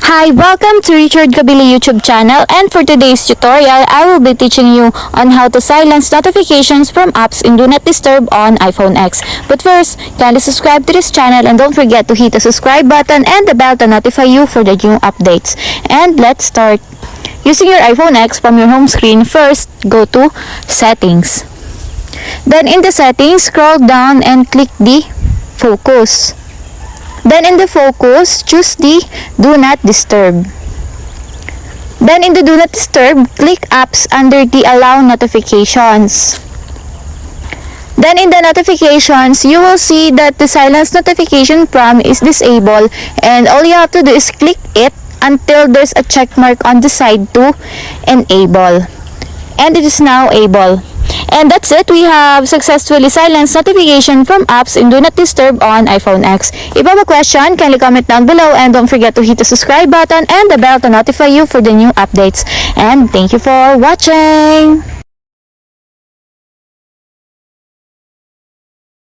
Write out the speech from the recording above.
Hi, welcome to Richard Cabile YouTube channel, and for today's tutorial, I will be teaching you on how to silence notifications from apps in Do Not Disturb on iPhone X. But first, kindly subscribe to this channel and don't forget to hit the subscribe button and the bell to notify you for the new updates. And let's start. Using your iPhone X from your home screen, first go to Settings. Then in the Settings, scroll down and click the Focus. Then in the focus, choose the Do Not Disturb. Then in the Do Not Disturb, click Apps under the Allow Notifications. Then in the notifications, you will see that the silence notification prompt is disabled, and all you have to do is click it until there's a check mark on the side to enable. And it is now able. And that's it. We have successfully silenced notification from apps in Do Not Disturb on iPhone X. If you have a question, kindly comment down below and don't forget to hit the subscribe button and the bell to notify you for the new updates. And thank you for watching!